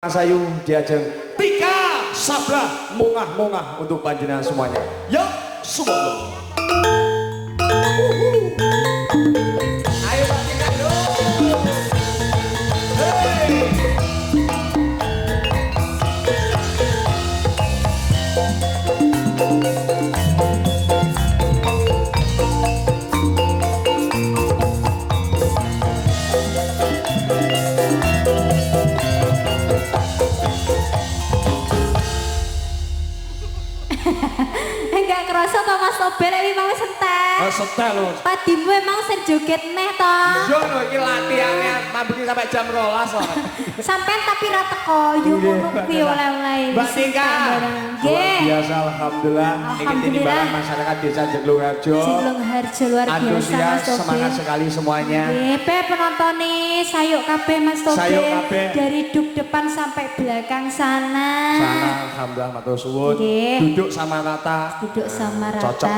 Sayu diajeng Tika Sablah mongah-mongah untuk panjenengan semuanya. Yuk, semoga. Ayo Pak Tika dong. Hey. Enggak kerasa toh Mas Nobel ini mau sentek. Oh, sentek lho. Padimu emang sing joget neh toh. Yo lho iki latihannya mabuk sampai jam 12 kok. Sampean tapi ra teko yo ngono kuwi oleh-oleh. Mbak Tika. Nggih. Biasa alhamdulillah niki timbalan masyarakat Desa Jeglungharjo. Jeglungharjo luar biasa Antusias, Mas Nobel. semangat sekali semuanya. Nggih, penonton nih sayuk kabeh Mas Nobel. Sayuk kabeh. Dari duk depan sampai belakang sana. Sana alhamdulillah matur suwun. Duduk sama rata. Duduk sama rata. Cocok.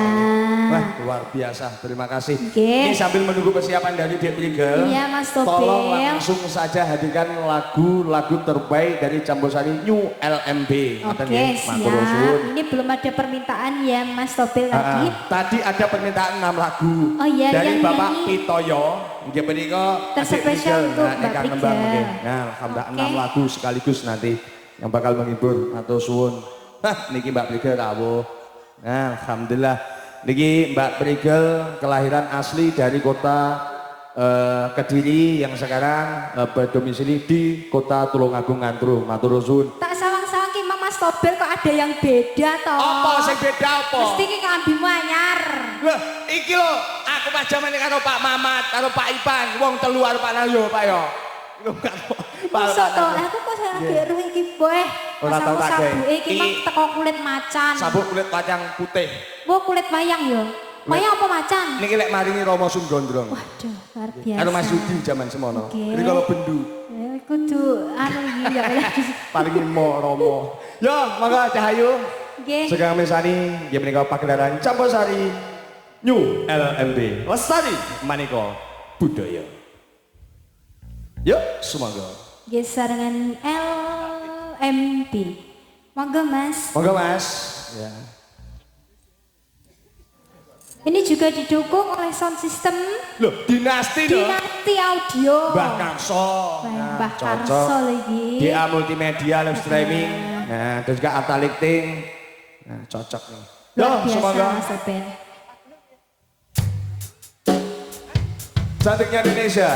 Wah, luar biasa. Terima kasih. Oke. Ini sambil menunggu persiapan dari Dek Prigel. Iya, Mas Nobel. Tolong langsung saja hadirkan lagu-lagu terbaik dari Campurasari New LMB. Oke, siap. Ini belum ada permintaan ya Mas Nobel lagi. Tadi ada permintaan 6 lagu. Oh iya, dari yang Bapak nyanyi. Pitoyo. Nggih menika Terspesial untuk Mbak Prigel. Nah, alhamdulillah 6 lagu sekaligus nanti yang bakal menghibur atau suwun. Hah, niki Mbak Prigel rawuh. Nah, alhamdulillah. Niki Mbak Prigel kelahiran asli dari kota Kediri yang sekarang berdomisili di kota Tulungagung Ngantru. Matur suwun. Tak sawang-sawang ki Mas Nobel kok ada yang beda toh. Apa sing beda apa? Mesti ki kelambimu anyar. Lah, iki lho, aku pas jamane karo Pak Mamat, karo Pak Ipan, wong telu karo Pak Nalyo, Pak yo. Iku karo Pak. Masuk toh, aku kok lagi eruh iki boy. Ora tau tak gawe. Iki mah teko kulit macan. Sabuk kulit wayang putih. Wo kulit wayang yo. Wayang apa macan? Niki lek maringi Rama Sunggondrong. Waduh, luar biasa. Karo Mas Yudi zaman semono. Ini kalau bendu. Kudu anu iki ya. Paringi mo Rama. Yo, mangga Cahayu. Nggih. Sekarang mesani nggih menika pagelaran Campurasari New LMB. Lestari Maneka Budaya. Yuk, semoga. Nggih sarengan LMP. Monggo Mas. Monggo Mas. Ya. Ini juga didukung oleh sound system Loh, Dinasti loh. Dinasti Audio. Mbah Karso. Mbah Karso lagi. DA Multimedia live streaming. Nah, dan juga Arta Lifting. Nah, cocok nih. Yo, semoga Mas Nobel. cantiknya Indonesia.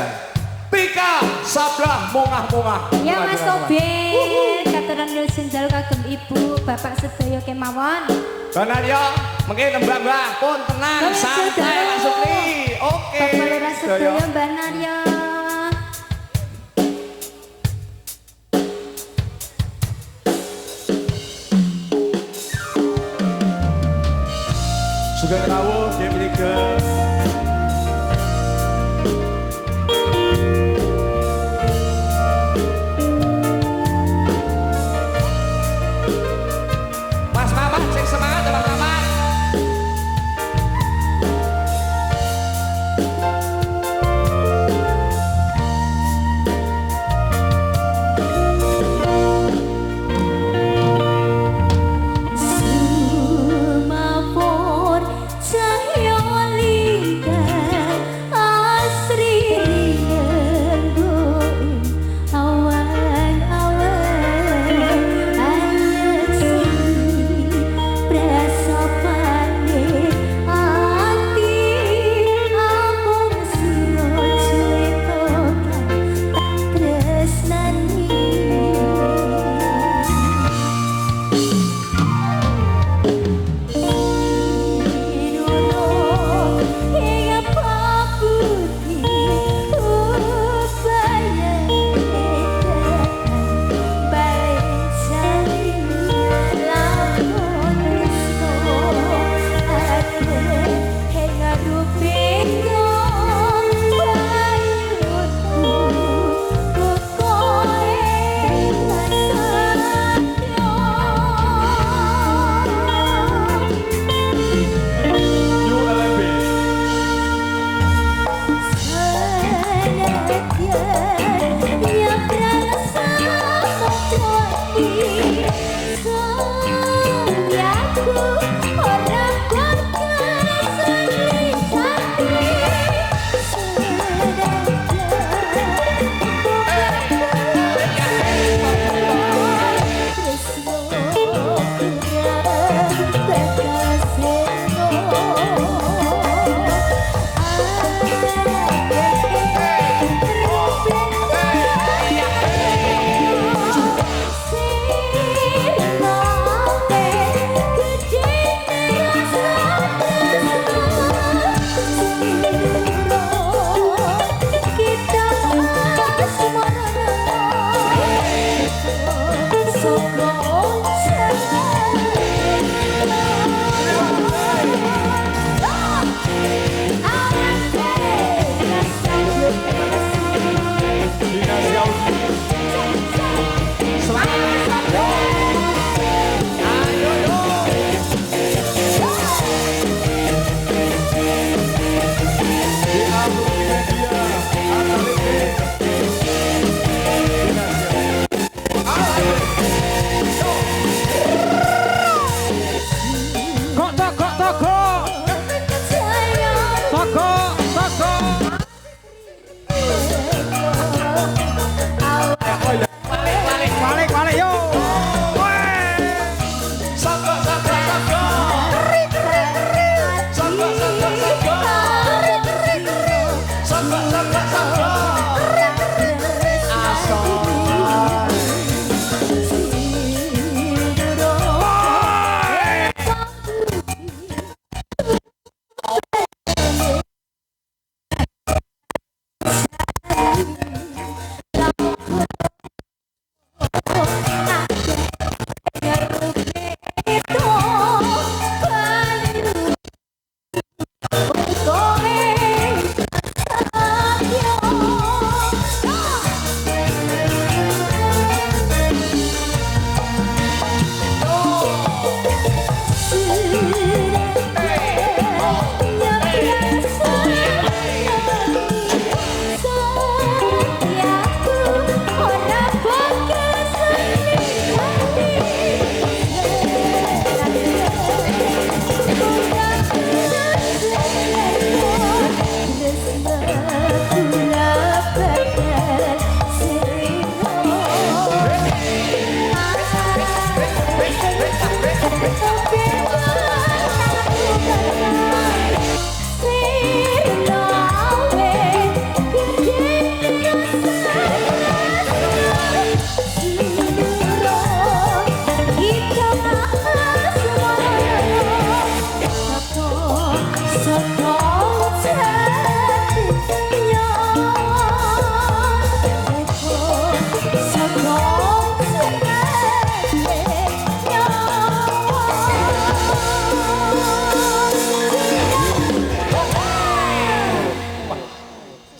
Tika Sablah mongah-mongah. Ya Mas Nobel, katuran Yul Senjal kagem Ibu, Bapak sedaya kemawon. Banaryo, mungkin Mbak pun tenang, santai langsung nih. Oke. Bapak Lurah sedaya Mbak Naryo. Sudah tahu dia Prigel. Mas Mamat, sing semangat Mas Mamat. Sumapur cahya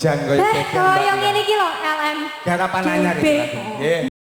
Jan koyo Koyo ngene iki lho LM. garapan anyar iki. Nggih.